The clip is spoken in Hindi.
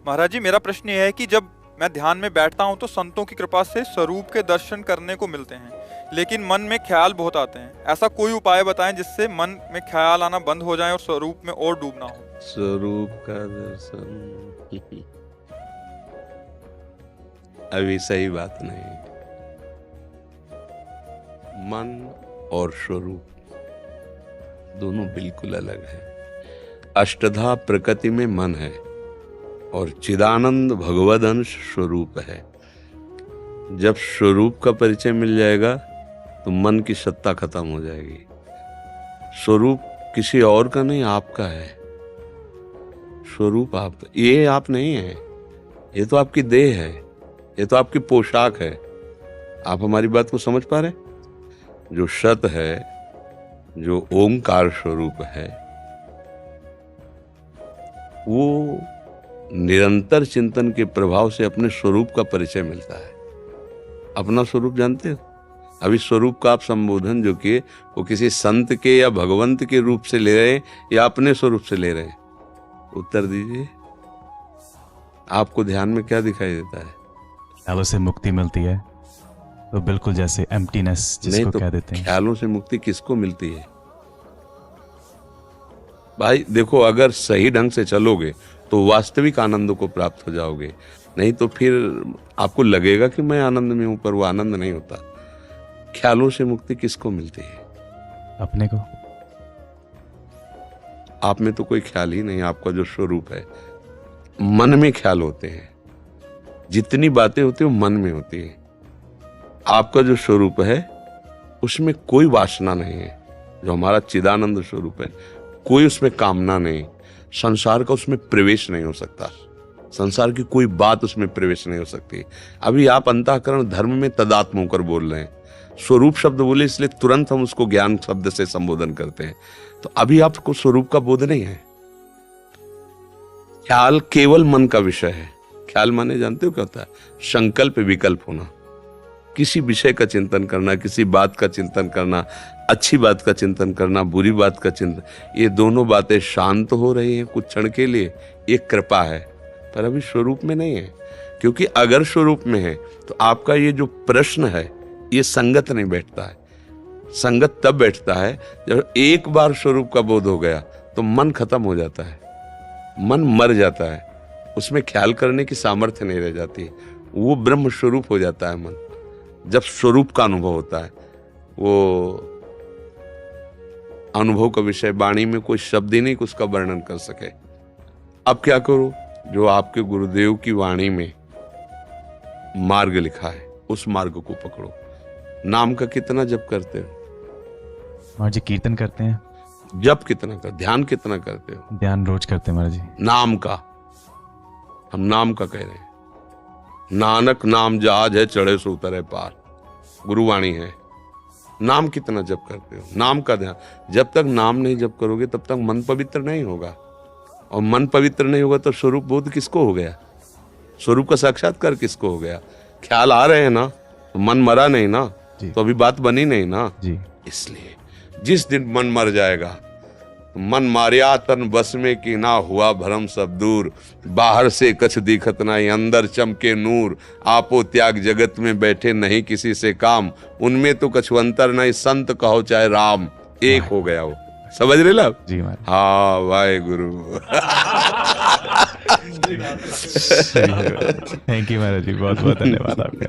महाराज जी, मेरा प्रश्न ये है कि जब मैं ध्यान में बैठता हूँ तो संतों की कृपा से स्वरूप के दर्शन करने को मिलते हैं, लेकिन मन में ख्याल बहुत आते हैं। ऐसा कोई उपाय बताएं जिससे मन में ख्याल आना बंद हो जाए और स्वरूप में और डूबना हो। स्वरूप का दर्शन अभी सही बात नहीं। मन और स्वरूप दोनों बिल्कुल अलग है। अष्टधा प्रकृति में मन है और चिदानंद भगवद अंश स्वरूप है। जब स्वरूप का परिचय मिल जाएगा तो मन की सत्ता खत्म हो जाएगी। स्वरूप किसी और का नहीं, आपका है। स्वरूप आप, ये आप नहीं है, ये तो आपकी देह है, ये तो आपकी पोशाक है। आप हमारी बात को समझ पा रहे? जो सत है, जो ओंकार स्वरूप है, वो निरंतर चिंतन के प्रभाव से अपने स्वरूप का परिचय मिलता है। अपना स्वरूप जानते हो? अभी स्वरूप का आप संबोधन जो किए वो किसी संत के या भगवंत के रूप से ले रहे हैं या अपने स्वरूप से ले रहे हैं? उत्तर दीजिए। आपको ध्यान में क्या दिखाई देता है? ख्यालों से मुक्ति मिलती है, तो बिल्कुल जैसे एम्प्टीनेस जिसको तो कह देते हैं। ख्यालों से मुक्ति किसको मिलती है भाई? देखो, अगर सही ढंग से चलोगे तो वास्तविक आनंद को प्राप्त हो जाओगे, नहीं तो फिर आपको लगेगा कि मैं आनंद में हूं, पर वो आनंद नहीं होता। ख्यालों से मुक्ति किसको मिलती है? अपने को। आप में तो कोई ख्याल ही नहीं, आपका जो स्वरूप है। मन में ख्याल होते हैं, जितनी बातें होती है वो मन में होती है। आपका जो स्वरूप है उसमें कोई वासना नहीं है। जो हमारा चिदानंद स्वरूप है, कोई उसमें कामना नहीं, संसार का उसमें प्रवेश नहीं हो सकता, संसार की कोई बात उसमें प्रवेश नहीं हो सकती। अभी आप अंतःकरण धर्म में तदात्म होकर बोल रहे हैं। स्वरूप शब्द बोले इसलिए तुरंत हम उसको ज्ञान शब्द से संबोधन करते हैं। तो अभी आपको स्वरूप का बोध नहीं है। ख्याल केवल मन का विषय है। ख्याल माने जानते हो क्या होता है? संकल्प विकल्प होना, किसी विषय का चिंतन करना, किसी बात का चिंतन करना, अच्छी बात का चिंतन करना, बुरी बात का चिंतन। ये दोनों बातें शांत हो रही हैं कुछ क्षण के लिए, ये कृपा है, पर अभी स्वरूप में नहीं है। क्योंकि अगर स्वरूप में है तो आपका ये जो प्रश्न है ये संगत नहीं बैठता है। संगत तब बैठता है जब एक बार स्वरूप का बोध हो गया तो मन खत्म हो जाता है, मन मर जाता है, उसमें ख्याल करने की सामर्थ्य नहीं रह जाती, वो ब्रह्म स्वरूप हो जाता है मन। जब स्वरूप का अनुभव होता है, वो अनुभव का विषय वाणी में कोई शब्द ही नहीं कि उसका वर्णन कर सके। अब क्या करो? जो आपके गुरुदेव की वाणी में मार्ग लिखा है उस मार्ग को पकड़ो। नाम का कितना जप करते हो? महाराज जी कीर्तन करते हैं। जप कितना कर, ध्यान कितना करते हो? ध्यान रोज करते हैं महाराज जी। नाम का, हम नाम का कह रहे हैं। नानक नाम जहाज है, चढ़े सो उतरे पार, गुरुवाणी है। नाम कितना जप करते हो? नाम का ध्यान। जब तक नाम नहीं जप करोगे तब तक मन पवित्र नहीं होगा, और मन पवित्र नहीं होगा तो स्वरूप बोध किसको हो गया? स्वरूप का साक्षात्कार किसको हो गया? ख्याल आ रहे हैं ना, तो मन मरा नहीं ना, तो अभी बात बनी नहीं ना जी। इसलिए जिस दिन मन मर जाएगा तो मन मारिया तन बस में कि ना हुआ भरम सब दूर, बाहर से कछ दिखत नहीं अंदर चमके नूर, आपो त्याग जगत में बैठे नहीं किसी से काम, उनमें तो कछु अंतर नहीं संत कहो चाहे राम, एक हो गया वो। समझ रहे ला? जी महाराज। हाँ वाहे गुरु। थैंक यू महाराज जी, बहुत बहुत धन्यवाद आपका।